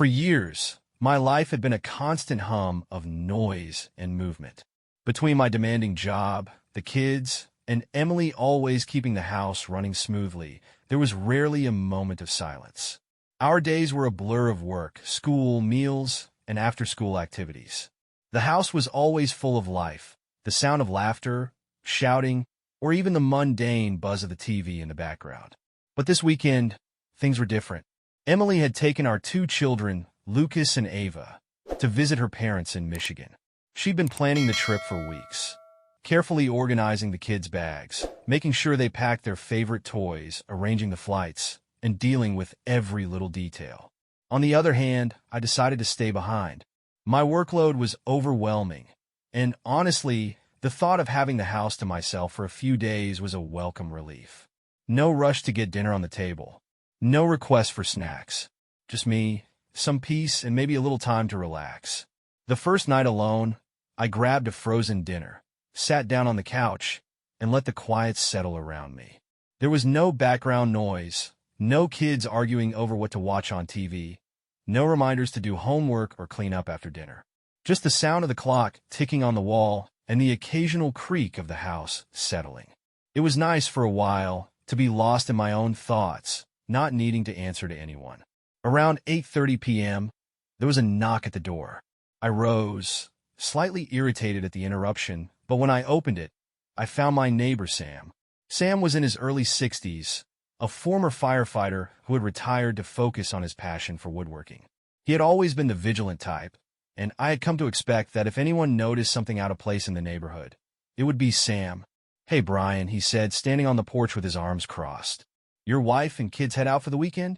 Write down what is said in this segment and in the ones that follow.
For years, my life had been a constant hum of noise and movement. Between my demanding job, the kids, and Emily always keeping the house running smoothly, there was rarely a moment of silence. Our days were a blur of work, school, meals, and after-school activities. The house was always full of life, the sound of laughter, shouting, or even the mundane buzz of the TV in the background. But this weekend, things were different. Emily had taken our two children, Lucas and Ava, to visit her parents in Michigan. She'd been planning the trip for weeks, carefully organizing the kids' bags, making sure they packed their favorite toys, arranging the flights, and dealing with every little detail. On the other hand, I decided to stay behind. My workload was overwhelming, and honestly, the thought of having the house to myself for a few days was a welcome relief. No rush to get dinner on the table. No request for snacks. Just me, some peace, and maybe a little time to relax. The first night alone, I grabbed a frozen dinner, sat down on the couch, and let the quiet settle around me. There was no background noise, no kids arguing over what to watch on TV, no reminders to do homework or clean up after dinner. Just the sound of the clock ticking on the wall and the occasional creak of the house settling. It was nice for a while to be lost in my own thoughts, not needing to answer to anyone. Around 8:30 p.m., there was a knock at the door. I rose, slightly irritated at the interruption, but when I opened it, I found my neighbor Sam. Sam was in his early 60s, a former firefighter who had retired to focus on his passion for woodworking. He had always been the vigilant type, and I had come to expect that if anyone noticed something out of place in the neighborhood, it would be Sam. "Hey, Brian," he said, standing on the porch with his arms crossed. "Your wife and kids head out for the weekend?"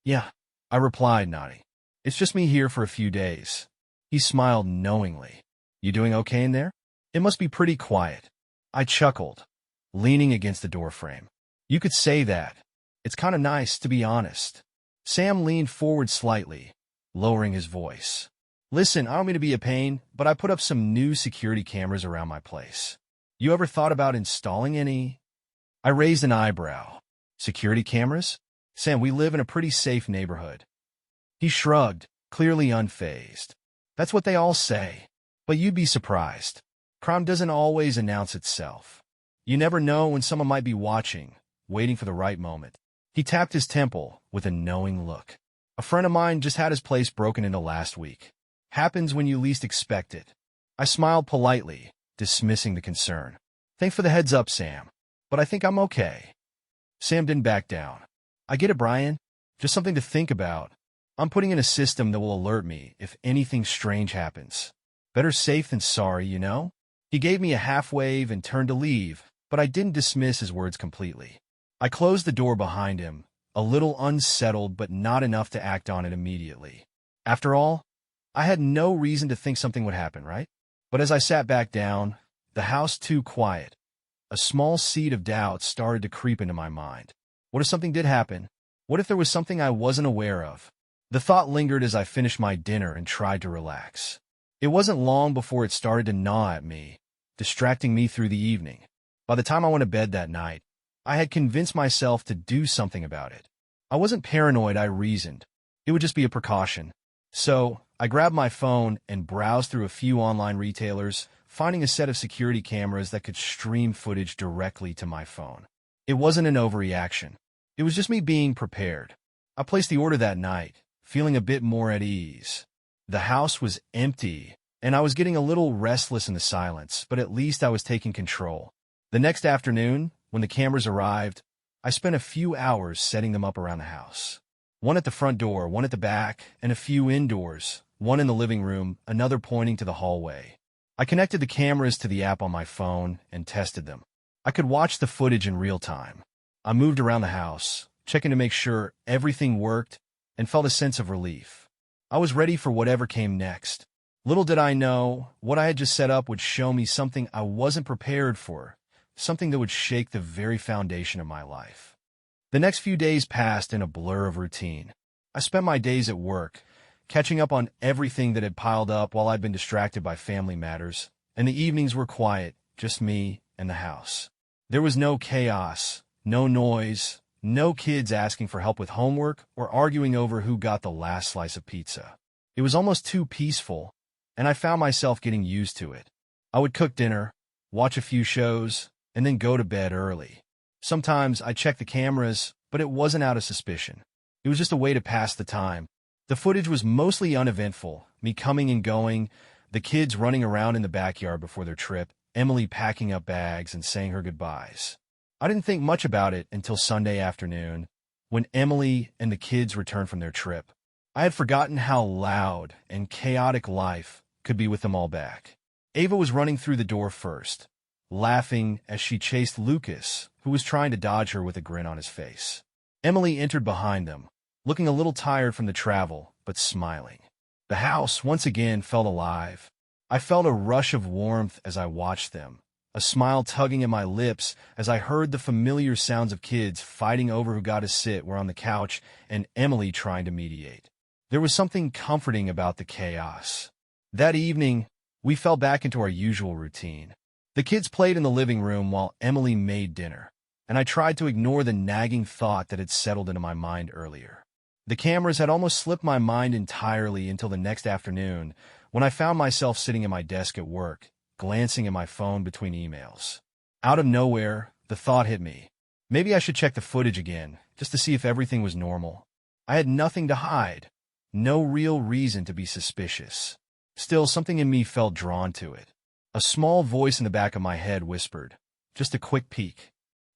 "Yeah," I replied, nodding. "It's just me here for a few days." He smiled knowingly. "You doing okay in there? It must be pretty quiet." I chuckled, leaning against the doorframe. "You could say that. It's kind of nice, to be honest." Sam leaned forward slightly, lowering his voice. "Listen, I don't mean to be a pain, but I put up some new security cameras around my place. You ever thought about installing any?" I raised an eyebrow. "Security cameras? Sam, we live in a pretty safe neighborhood." He shrugged, clearly unfazed. "That's what they all say. But you'd be surprised. Crime doesn't always announce itself. You never know when someone might be watching, waiting for the right moment." He tapped his temple with a knowing look. "A friend of mine just had his place broken into last week. Happens when you least expect it." I smiled politely, dismissing the concern. "Thanks for the heads up, Sam. But I think I'm okay." Sam didn't back down. "I get it, Brian. Just something to think about. I'm putting in a system that will alert me if anything strange happens. Better safe than sorry, you know?" He gave me a half wave and turned to leave, but I didn't dismiss his words completely. I closed the door behind him, a little unsettled but not enough to act on it immediately. After all, I had no reason to think something would happen, right? But as I sat back down, the house too quiet, a small seed of doubt started to creep into my mind. What if something did happen? What if there was something I wasn't aware of? The thought lingered as I finished my dinner and tried to relax. It wasn't long before it started to gnaw at me, distracting me through the evening. By the time I went to bed that night, I had convinced myself to do something about it. I wasn't paranoid, I reasoned. It would just be a precaution. So, I grabbed my phone and browsed through a few online retailers, finding a set of security cameras that could stream footage directly to my phone. It wasn't an overreaction. It was just me being prepared. I placed the order that night, feeling a bit more at ease. The house was empty, and I was getting a little restless in the silence, but at least I was taking control. The next afternoon, when the cameras arrived, I spent a few hours setting them up around the house. One at the front door, one at the back, and a few indoors, one in the living room, another pointing to the hallway. I connected the cameras to the app on my phone and tested them. I could watch the footage in real time. I moved around the house, checking to make sure everything worked, and felt a sense of relief. I was ready for whatever came next. Little did I know, what I had just set up would show me something I wasn't prepared for, something that would shake the very foundation of my life. The next few days passed in a blur of routine. I spent my days at work, catching up on everything that had piled up while I'd been distracted by family matters, and the evenings were quiet, just me and the house. There was no chaos, no noise, No kids asking for help with homework or arguing over who got the last slice of pizza. It was almost too peaceful, and I found myself getting used to it. I would cook dinner, watch a few shows, and then go to bed early. Sometimes I checked the cameras, but it wasn't out of suspicion. It was just a way to pass the time. The footage was mostly uneventful, me coming and going, the kids running around in the backyard before their trip, Emily packing up bags and saying her goodbyes. I didn't think much about it until Sunday afternoon, when Emily and the kids returned from their trip. I had forgotten how loud and chaotic life could be with them all back. Ava was running through the door first, laughing as she chased Lucas, who was trying to dodge her with a grin on his face. Emily entered behind them, looking a little tired from the travel, but smiling. The house once again felt alive. I felt a rush of warmth as I watched them, a smile tugging at my lips as I heard the familiar sounds of kids fighting over who got to sit where on the couch and Emily trying to mediate. There was something comforting about the chaos. That evening, we fell back into our usual routine. The kids played in the living room while Emily made dinner, and I tried to ignore the nagging thought that had settled into my mind earlier. The cameras had almost slipped my mind entirely until the next afternoon, when I found myself sitting at my desk at work, glancing at my phone between emails. Out of nowhere, the thought hit me. Maybe I should check the footage again, just to see if everything was normal. I had nothing to hide, no real reason to be suspicious. Still, something in me felt drawn to it. A small voice in the back of my head whispered, "Just a quick peek."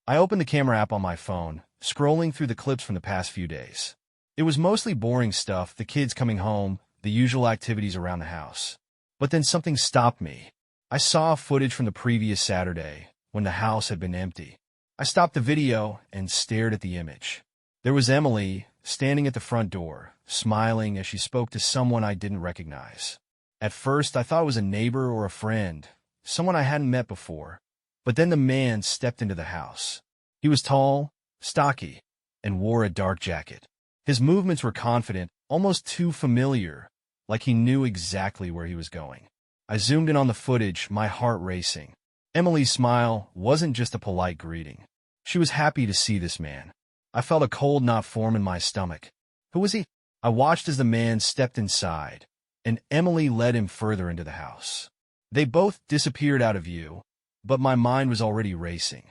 I opened the camera app on my phone, scrolling through the clips from the past few days. It was mostly boring stuff, the kids coming home, the usual activities around the house. But then something stopped me. I saw footage from the previous Saturday, when the house had been empty. I stopped the video and stared at the image. There was Emily, standing at the front door, smiling as she spoke to someone I didn't recognize. At first, I thought it was a neighbor or a friend, someone I hadn't met before. But then the man stepped into the house. He was tall, stocky, and wore a dark jacket. His movements were confident, almost too familiar, like he knew exactly where he was going. I zoomed in on the footage, my heart racing. Emily's smile wasn't just a polite greeting. She was happy to see this man. I felt a cold knot form in my stomach. Who was he? I watched as the man stepped inside, and Emily led him further into the house. They both disappeared out of view, but my mind was already racing.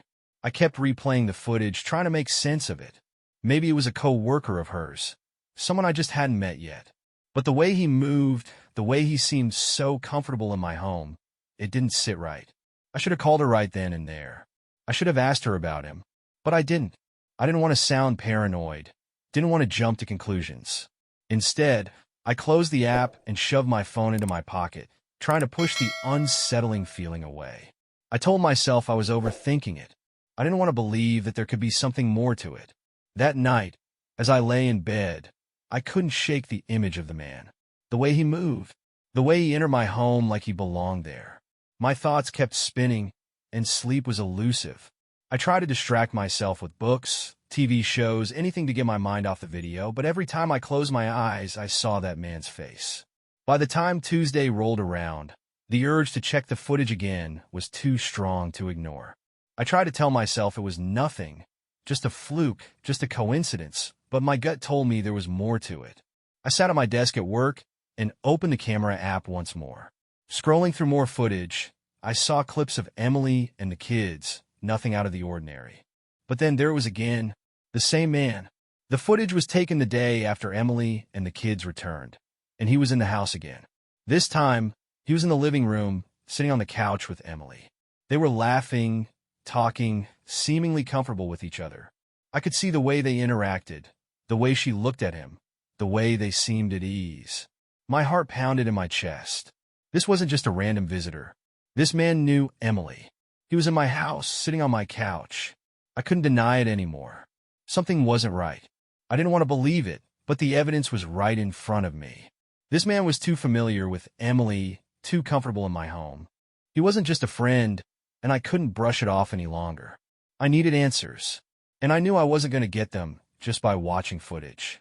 I kept replaying the footage, trying to make sense of it. Maybe it was a co-worker of hers, someone I just hadn't met yet. But the way he moved, the way he seemed so comfortable in my home, it didn't sit right. I should have called her right then and there. I should have asked her about him, but I didn't. I didn't want to sound paranoid, didn't want to jump to conclusions. Instead, I closed the app and shoved my phone into my pocket, trying to push the unsettling feeling away. I told myself I was overthinking it. I didn't want to believe that there could be something more to it. That night, as I lay in bed, I couldn't shake the image of the man. The way he moved, the way he entered my home like he belonged there. My thoughts kept spinning, and sleep was elusive. I tried to distract myself with books, TV shows, anything to get my mind off the video, but every time I closed my eyes, I saw that man's face. By the time Tuesday rolled around, the urge to check the footage again was too strong to ignore. I tried to tell myself it was nothing, just a fluke, just a coincidence, but my gut told me there was more to it. I sat at my desk at work and opened the camera app once more. Scrolling through more footage, I saw clips of Emily and the kids, nothing out of the ordinary. But then there was again, the same man. The footage was taken the day after Emily and the kids returned, and he was in the house again. This time, he was in the living room, sitting on the couch with Emily. They were laughing, talking, seemingly comfortable with each other. I could see the way they interacted, the way she looked at him, the way they seemed at ease. My heart pounded in my chest. This wasn't just a random visitor. This man knew Emily. He was in my house, sitting on my couch. I couldn't deny it anymore. Something wasn't right. I didn't want to believe it, but the evidence was right in front of me. This man was too familiar with Emily, too comfortable in my home. He wasn't just a friend, and I couldn't brush it off any longer. I needed answers, and I knew I wasn't going to get them just by watching footage.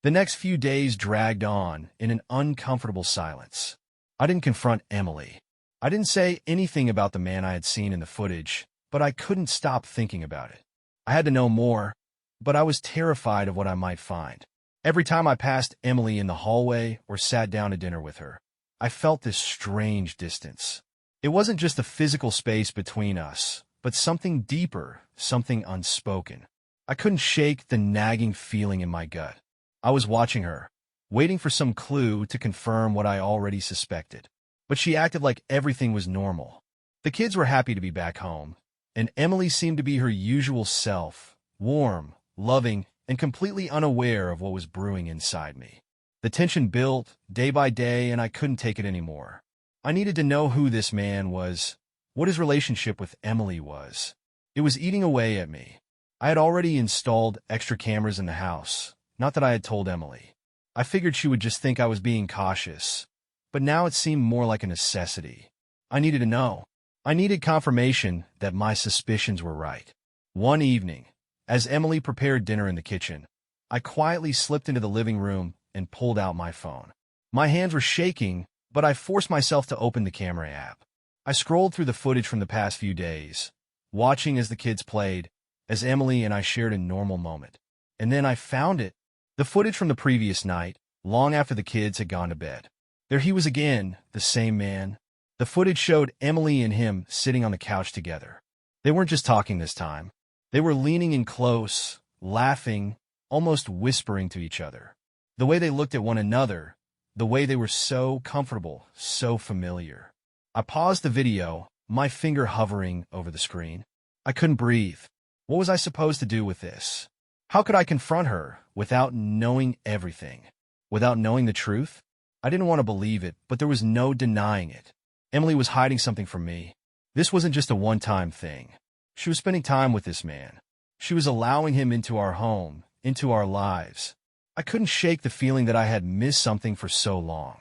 The next few days dragged on in an uncomfortable silence. I didn't confront Emily. I didn't say anything about the man I had seen in the footage, but I couldn't stop thinking about it. I had to know more. but I was terrified of what I might find. Every time I passed Emily in the hallway or sat down to dinner with her, I felt this strange distance. It wasn't just the physical space between us, but something deeper, something unspoken. I couldn't shake the nagging feeling in my gut. I was watching her, waiting for some clue to confirm what I already suspected. But she acted like everything was normal. The kids were happy to be back home, and Emily seemed to be her usual self, warm, loving, and completely unaware of what was brewing inside me. The tension built day by day, and I couldn't take it anymore. I needed to know who this man was, what his relationship with Emily was. It was eating away at me. I had already installed extra cameras in the house, not that I had told Emily. I figured she would just think I was being cautious, but now it seemed more like a necessity. I needed to know. I needed confirmation that my suspicions were right. One evening, as Emily prepared dinner in the kitchen, I quietly slipped into the living room and pulled out my phone. My hands were shaking, but I forced myself to open the camera app. I scrolled through the footage from the past few days, watching as the kids played, as Emily and I shared a normal moment. And then I found it. The footage from the previous night, long after the kids had gone to bed. There he was again, the same man. The footage showed Emily and him sitting on the couch together. They weren't just talking this time. They were leaning in close, laughing, almost whispering to each other. The way they looked at one another, the way they were so comfortable, so familiar. I paused the video, my finger hovering over the screen. I couldn't breathe. What was I supposed to do with this? How could I confront her without knowing everything? Without knowing the truth? I didn't want to believe it, but there was no denying it. Emily was hiding something from me. This wasn't just a one-time thing. She was spending time with this man. She was allowing him into our home, into our lives. I couldn't shake the feeling that I had missed something for so long.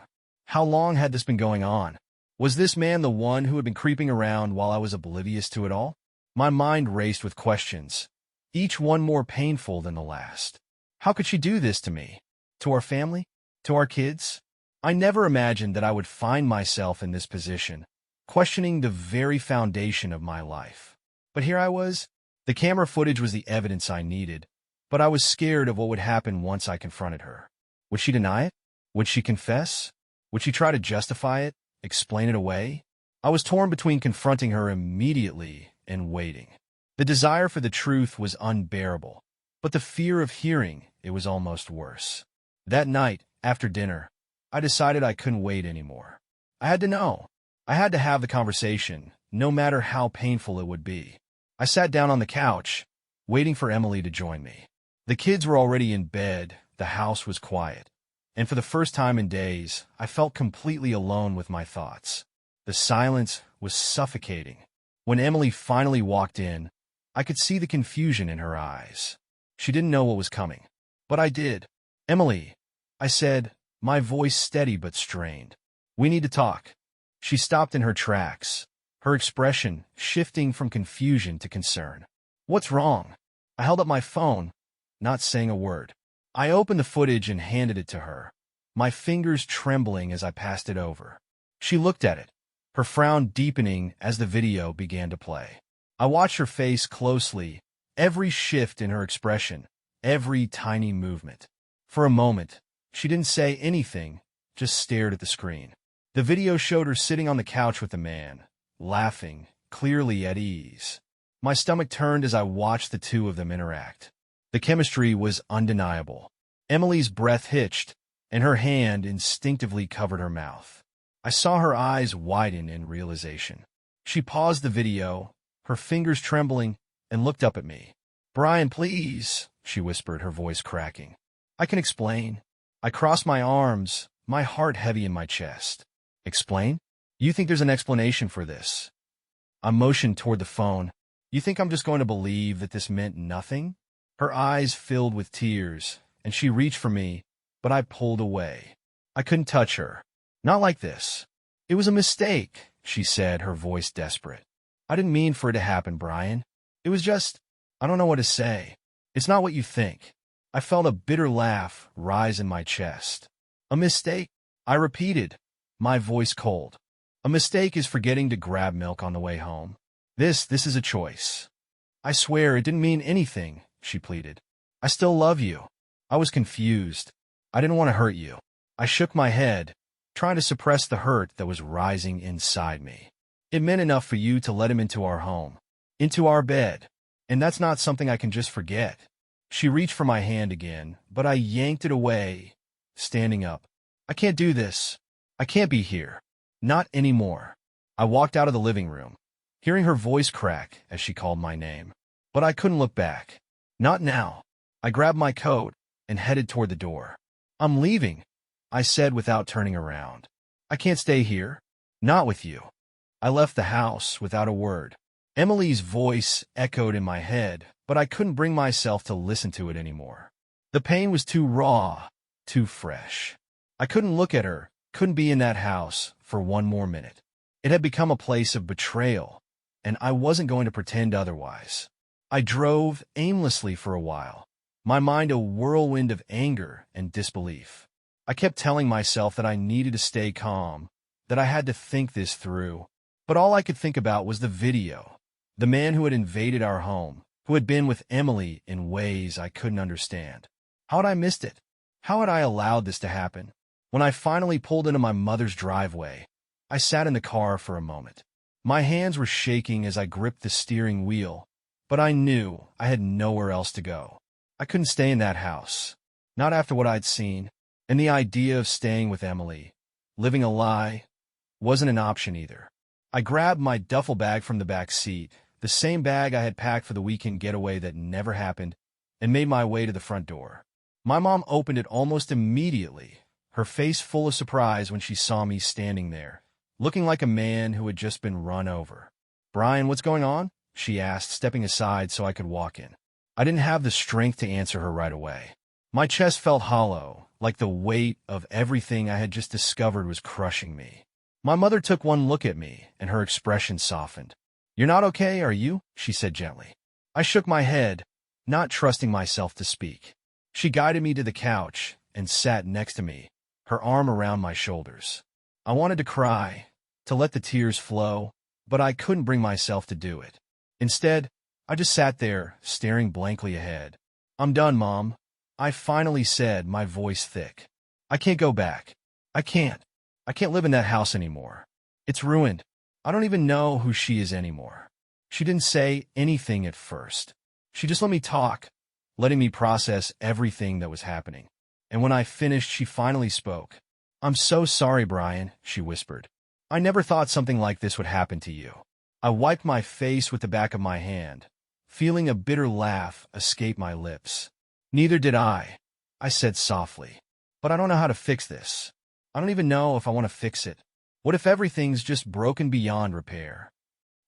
How long had this been going on? Was this man the one who had been creeping around while I was oblivious to it all? My mind raced with questions, each one more painful than the last. How could she do this to me? To our family? To our kids? I never imagined that I would find myself in this position, questioning the very foundation of my life. But here I was. The camera footage was the evidence I needed, but I was scared of what would happen once I confronted her. Would she deny it? Would she confess? Would she try to justify it, explain it away? I was torn between confronting her immediately and waiting. The desire for the truth was unbearable, but the fear of hearing it was almost worse. That night, after dinner, I decided I couldn't wait anymore. I had to know. I had to have the conversation, no matter how painful it would be. I sat down on the couch, waiting for Emily to join me. The kids were already in bed, the house was quiet, and for the first time in days, I felt completely alone with my thoughts. The silence was suffocating. When Emily finally walked in, I could see the confusion in her eyes. She didn't know what was coming, but I did. "Emily," I said, my voice steady but strained. "We need to talk." She stopped in her tracks, her expression shifting from confusion to concern. "What's wrong?" I held up my phone, not saying a word. I opened the footage and handed it to her, my fingers trembling as I passed it over. She looked at it, her frown deepening as the video began to play. I watched her face closely, every shift in her expression, every tiny movement. For a moment, she didn't say anything, just stared at the screen. The video showed her sitting on the couch with a man, laughing, clearly at ease. My stomach turned as I watched the two of them interact. The chemistry was undeniable. Emily's breath hitched, and her hand instinctively covered her mouth. I saw her eyes widen in realization. She paused the video, her fingers trembling, and looked up at me. "Brian, please," she whispered, her voice cracking. "I can explain." I crossed my arms, my heart heavy in my chest. "Explain? You think there's an explanation for this?" I motioned toward the phone. "You think I'm just going to believe that this meant nothing?" Her eyes filled with tears, and she reached for me, but I pulled away. I couldn't touch her. "Not like this." "It was a mistake," she said, her voice desperate. "I didn't mean for it to happen, Brian. It was just, I don't know what to say. It's not what you think." I felt a bitter laugh rise in my chest. "A mistake?" I repeated, my voice cold. "A mistake is forgetting to grab milk on the way home. This is a choice." "I swear it didn't mean anything," she pleaded. I still love you. I was confused. I didn't want to hurt you. I shook my head, trying to suppress the hurt that was rising inside me. It meant enough for you to let him into our home, into our bed, and that's not something I can just forget. She reached for my hand again, but I yanked it away, standing up. I can't do this. I can't be here. Not anymore. I walked out of the living room, hearing her voice crack as she called my name. But I couldn't look back. Not now. I grabbed my coat and headed toward the door. I'm leaving, I said without turning around. I can't stay here. Not with you. I left the house without a word. Emily's voice echoed in my head, but I couldn't bring myself to listen to it anymore. The pain was too raw, too fresh. I couldn't look at her, couldn't be in that house for one more minute. It had become a place of betrayal, and I wasn't going to pretend otherwise. I drove aimlessly for a while, my mind a whirlwind of anger and disbelief. I kept telling myself that I needed to stay calm, that I had to think this through. But all I could think about was the video, the man who had invaded our home, who had been with Emily in ways I couldn't understand. How had I missed it? How had I allowed this to happen? When I finally pulled into my mother's driveway, I sat in the car for a moment. My hands were shaking as I gripped the steering wheel, but I knew I had nowhere else to go. I couldn't stay in that house, not after what I'd seen, and the idea of staying with Emily, living a lie, wasn't an option either. I grabbed my duffel bag from the back seat, the same bag I had packed for the weekend getaway that never happened, and made my way to the front door. My mom opened it almost immediately, her face full of surprise when she saw me standing there, looking like a man who had just been run over. "Brian, what's going on?" she asked, stepping aside so I could walk in. I didn't have the strength to answer her right away. My chest felt hollow, like the weight of everything I had just discovered was crushing me. My mother took one look at me, and her expression softened. "You're not okay, are you?" she said gently. I shook my head, not trusting myself to speak. She guided me to the couch and sat next to me, her arm around my shoulders. I wanted to cry, to let the tears flow, but I couldn't bring myself to do it. Instead, I just sat there, staring blankly ahead. "I'm done, Mom," I finally said, my voice thick. "I can't go back. I can't. I can't live in that house anymore. It's ruined. I don't even know who she is anymore." She didn't say anything at first. She just let me talk, letting me process everything that was happening. And when I finished, she finally spoke. "I'm so sorry, Brian," she whispered. "I never thought something like this would happen to you." I wiped my face with the back of my hand, feeling a bitter laugh escape my lips. "Neither did I said softly. "But I don't know how to fix this. I don't even know if I want to fix it. What if everything's just broken beyond repair?"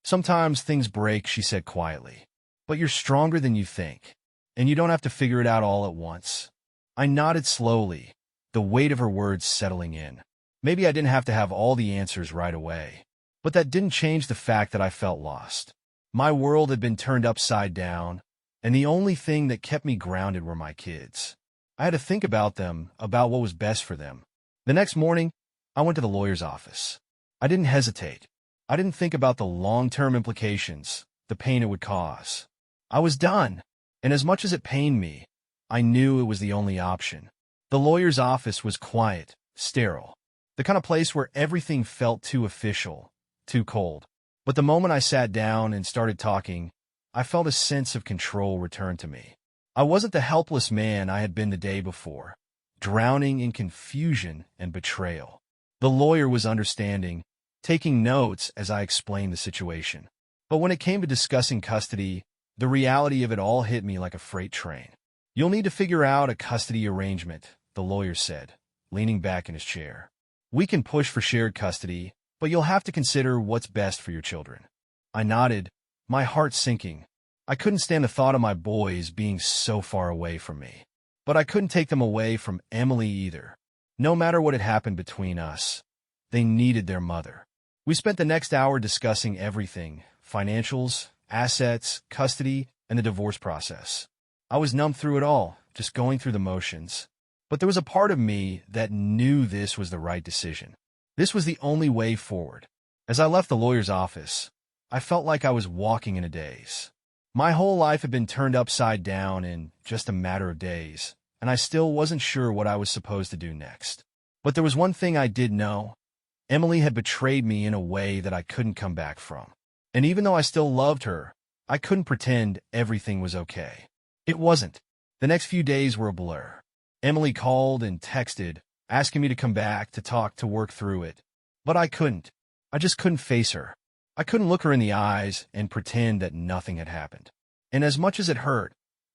"Sometimes things break," she said quietly. "But you're stronger than you think, and you don't have to figure it out all at once." I nodded slowly, the weight of her words settling in. Maybe I didn't have to have all the answers right away, but that didn't change the fact that I felt lost. My world had been turned upside down, and the only thing that kept me grounded were my kids. I had to think about them, about what was best for them. The next morning, I went to the lawyer's office. I didn't hesitate. I didn't think about the long-term implications, the pain it would cause. I was done, and as much as it pained me, I knew it was the only option. The lawyer's office was quiet, sterile, the kind of place where everything felt too official, too cold. But the moment I sat down and started talking, I felt a sense of control return to me. I wasn't the helpless man I had been the day before, drowning in confusion and betrayal. The lawyer was understanding, taking notes as I explained the situation. But when it came to discussing custody, the reality of it all hit me like a freight train. "You'll need to figure out a custody arrangement," the lawyer said, leaning back in his chair. "We can push for shared custody, but you'll have to consider what's best for your children." I nodded, my heart sinking. I couldn't stand the thought of my boys being so far away from me. But I couldn't take them away from Emily either. No matter what had happened between us, they needed their mother. We spent the next hour discussing everything: financials, assets, custody, and the divorce process. I was numb through it all, just going through the motions. But there was a part of me that knew this was the right decision. This was the only way forward. As I left the lawyer's office, I felt like I was walking in a daze. My whole life had been turned upside down in just a matter of days, and I still wasn't sure what I was supposed to do next. But there was one thing I did know. Emily had betrayed me in a way that I couldn't come back from. And even though I still loved her, I couldn't pretend everything was okay. It wasn't. The next few days were a blur. Emily called and texted, asking me to come back to talk to work through it. But I couldn't. I just couldn't face her. I couldn't look her in the eyes and pretend that nothing had happened. And as much as it hurt,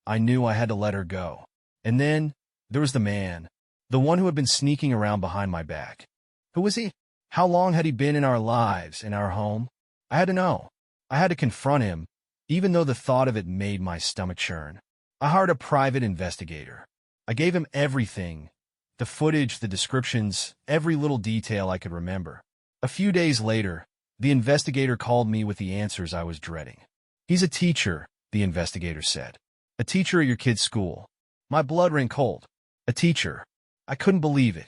I knew I had to let her go. And then there was the man, the one who had been sneaking around behind my back. Who was he? How long had he been in our lives, in our home? I had to know. I had to confront him, even though the thought of it made my stomach churn. I hired a private investigator. I gave him everything, the footage, the descriptions, every little detail I could remember. A few days later, the investigator called me with the answers I was dreading. He's a teacher, the investigator said. A teacher at your kid's school. My blood ran cold. A teacher. I couldn't believe it.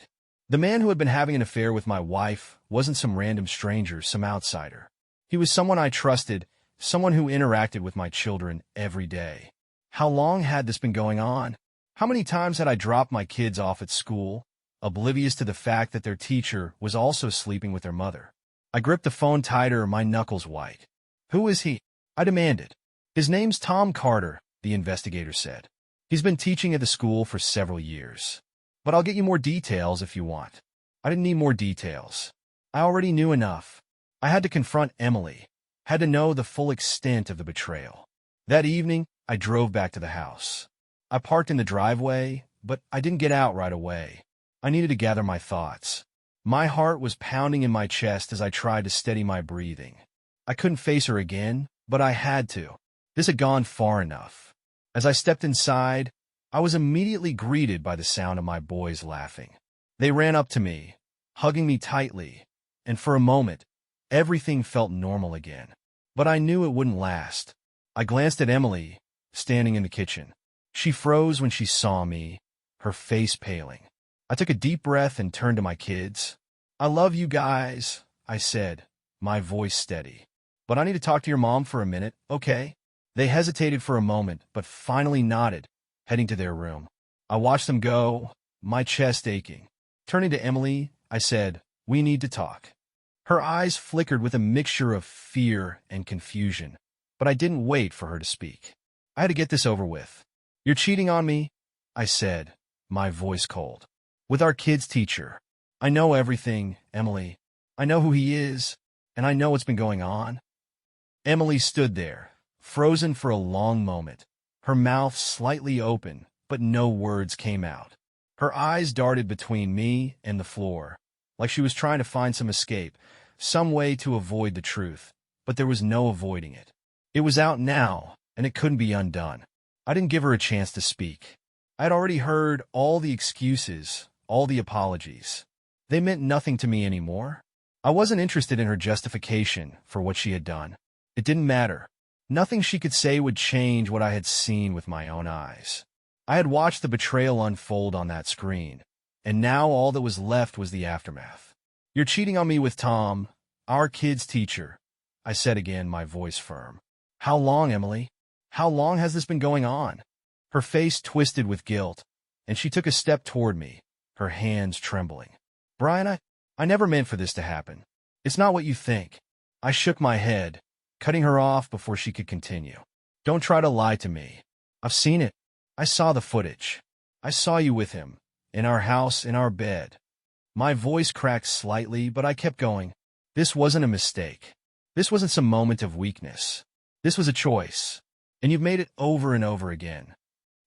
The man who had been having an affair with my wife wasn't some random stranger, some outsider. He was someone I trusted, someone who interacted with my children every day. How long had this been going on? How many times had I dropped my kids off at school, oblivious to the fact that their teacher was also sleeping with their mother? I gripped the phone tighter, my knuckles white. Who is he? I demanded. His name's Tom Carter, the investigator said. He's been teaching at the school for several years. But I'll get you more details if you want. I didn't need more details. I already knew enough. I had to confront Emily, had to know the full extent of the betrayal. That evening, I drove back to the house. I parked in the driveway, but I didn't get out right away. I needed to gather my thoughts. My heart was pounding in my chest as I tried to steady my breathing. I couldn't face her again, but I had to. This had gone far enough. As I stepped inside, I was immediately greeted by the sound of my boys laughing. They ran up to me, hugging me tightly, and for a moment, everything felt normal again. But I knew it wouldn't last. I glanced at Emily, standing in the kitchen. She froze when she saw me, her face paling. I took a deep breath and turned to my kids. I love you guys, I said, my voice steady. But I need to talk to your mom for a minute, okay? They hesitated for a moment, but finally nodded, heading to their room. I watched them go, my chest aching. Turning to Emily, I said, we need to talk. Her eyes flickered with a mixture of fear and confusion, but I didn't wait for her to speak. I had to get this over with. You're cheating on me, I said, my voice cold. With our kid's teacher. I know everything, Emily. I know who he is, and I know what's been going on. Emily stood there, frozen for a long moment, her mouth slightly open, but no words came out. Her eyes darted between me and the floor, like she was trying to find some escape, some way to avoid the truth, but there was no avoiding it. It was out now, and it couldn't be undone. I didn't give her a chance to speak. I had already heard all the excuses, all the apologies. They meant nothing to me anymore. I wasn't interested in her justification for what she had done. It didn't matter. Nothing she could say would change what I had seen with my own eyes. I had watched the betrayal unfold on that screen, and now all that was left was the aftermath. You're cheating on me with Tom, our kid's teacher, I said again, my voice firm. How long, Emily? How long has this been going on? Her face twisted with guilt, and she took a step toward me, her hands trembling. Brian, I never meant for this to happen. It's not what you think. I shook my head, cutting her off before she could continue. Don't try to lie to me. I've seen it. I saw the footage. I saw you with him, in our house, in our bed. My voice cracked slightly, but I kept going. This wasn't a mistake. This wasn't some moment of weakness. This was a choice, and you've made it over and over again.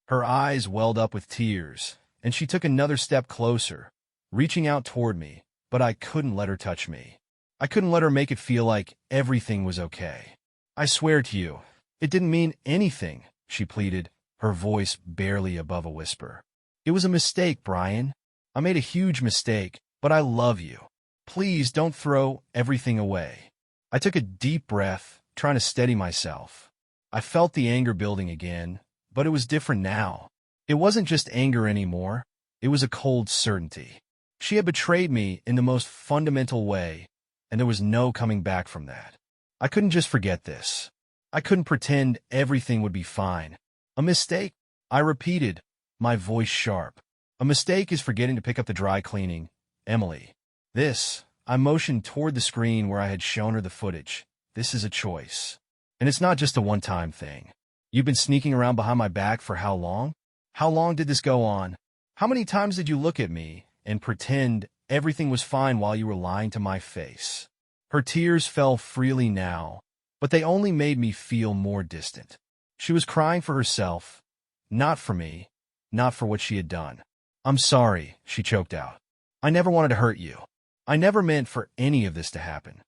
Her eyes welled up with tears, and she took another step closer, reaching out toward me, but I couldn't let her touch me. I couldn't let her make it feel like everything was okay. I swear to you, it didn't mean anything, she pleaded, her voice barely above a whisper. It was a mistake, Brian. I made a huge mistake, but I love you. Please don't throw everything away. I took a deep breath, trying to steady myself. I felt the anger building again, but it was different now. It wasn't just anger anymore. It was a cold certainty. She had betrayed me in the most fundamental way, and there was no coming back from that. I couldn't just forget this. I couldn't pretend everything would be fine. A mistake, I repeated, my voice sharp. A mistake is forgetting to pick up the dry cleaning, Emily. I motioned toward the screen where I had shown her the footage. This is a choice. And it's not just a one-time thing. You've been sneaking around behind my back for how long? How long did this go on? How many times did you look at me and pretend everything was fine while you were lying to my face? Her tears fell freely now, but they only made me feel more distant. She was crying for herself, not for me, not for what she had done. I'm sorry, she choked out. I never wanted to hurt you. I never meant for any of this to happen.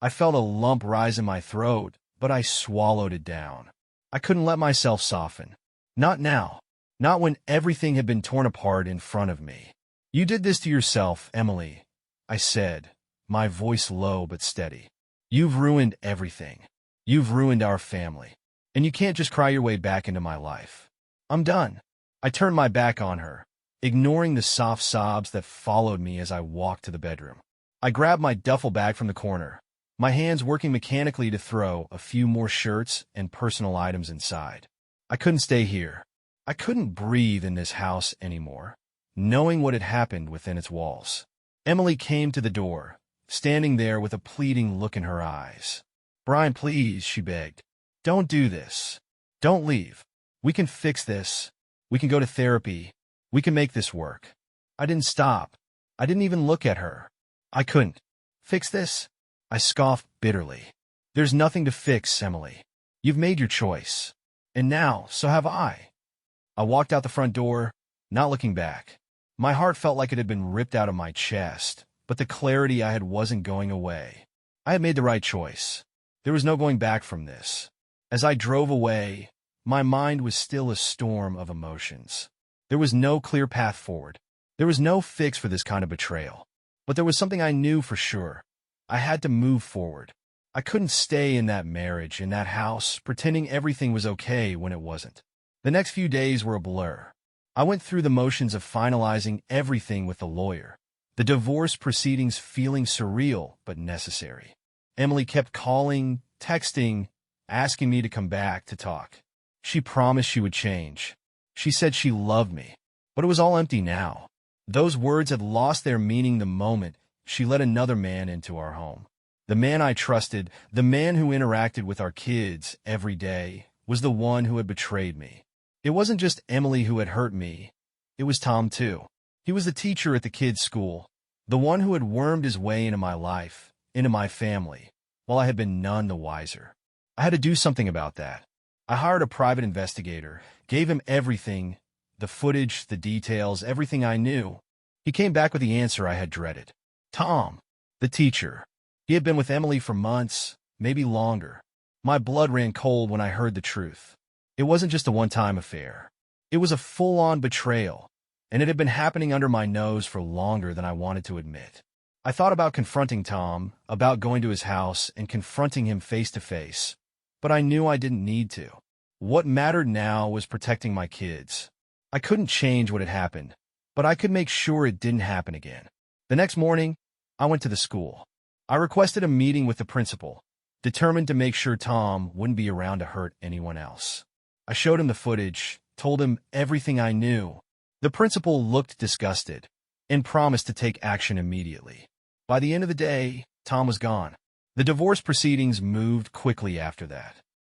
I felt a lump rise in my throat, but I swallowed it down. I couldn't let myself soften. Not now. Not when everything had been torn apart in front of me. You did this to yourself, Emily, I said, my voice low but steady. You've ruined everything. You've ruined our family. And you can't just cry your way back into my life. I'm done. I turned my back on her, ignoring the soft sobs that followed me as I walked to the bedroom. I grabbed my duffel bag from the corner, my hands working mechanically to throw a few more shirts and personal items inside. I couldn't stay here. I couldn't breathe in this house anymore, knowing what had happened within its walls. Emily came to the door, standing there with a pleading look in her eyes. Brian, please, she begged. Don't do this. Don't leave. We can fix this. We can go to therapy. We can make this work. I didn't stop. I didn't even look at her. I couldn't. Fix this? I scoffed bitterly. There's nothing to fix, Emily. You've made your choice. And now, so have I. I walked out the front door, not looking back. My heart felt like it had been ripped out of my chest, but the clarity I had wasn't going away. I had made the right choice. There was no going back from this. As I drove away, my mind was still a storm of emotions. There was no clear path forward. There was no fix for this kind of betrayal. But there was something I knew for sure. I had to move forward. I couldn't stay in that marriage, in that house, pretending everything was okay when it wasn't. The next few days were a blur. I went through the motions of finalizing everything with the lawyer. The divorce proceedings feeling surreal but necessary. Emily kept calling, texting, asking me to come back to talk. She promised she would change. She said she loved me. But it was all empty now. Those words had lost their meaning the moment she let another man into our home. The man I trusted, the man who interacted with our kids every day, was the one who had betrayed me. It wasn't just Emily who had hurt me. It was Tom, too. He was the teacher at the kids' school, the one who had wormed his way into my life, into my family, while I had been none the wiser. I had to do something about that. I hired a private investigator, gave him everything, the footage, the details, everything I knew. He came back with the answer I had dreaded. Tom, the teacher. He had been with Emily for months, maybe longer. My blood ran cold when I heard the truth. It wasn't just a one-time affair. It was a full-on betrayal, and it had been happening under my nose for longer than I wanted to admit. I thought about confronting Tom, about going to his house and confronting him face-to-face, but I knew I didn't need to. What mattered now was protecting my kids. I couldn't change what had happened, but I could make sure it didn't happen again. The next morning, I went to the school. I requested a meeting with the principal, determined to make sure Tom wouldn't be around to hurt anyone else. I showed him the footage, told him everything I knew. The principal looked disgusted and promised to take action immediately. By the end of the day, Tom was gone. The divorce proceedings moved quickly after that.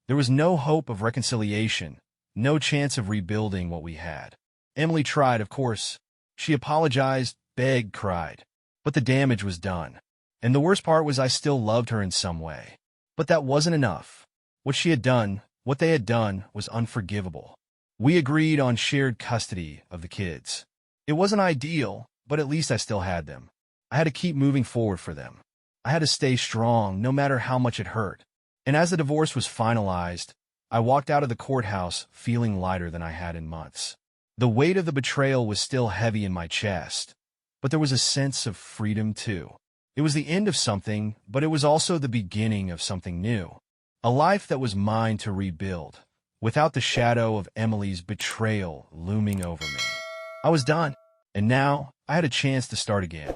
There was no hope of reconciliation, no chance of rebuilding what we had. Emily tried, of course. She apologized, begged, cried. But the damage was done. And the worst part was I still loved her in some way. But that wasn't enough. What she had done, what they had done, was unforgivable. We agreed on shared custody of the kids. It wasn't ideal, but at least I still had them. I had to keep moving forward for them. I had to stay strong, no matter how much it hurt. And as the divorce was finalized, I walked out of the courthouse feeling lighter than I had in months. The weight of the betrayal was still heavy in my chest, but there was a sense of freedom too. It was the end of something, but it was also the beginning of something new. A life that was mine to rebuild, without the shadow of Emily's betrayal looming over me. I was done, and now I had a chance to start again.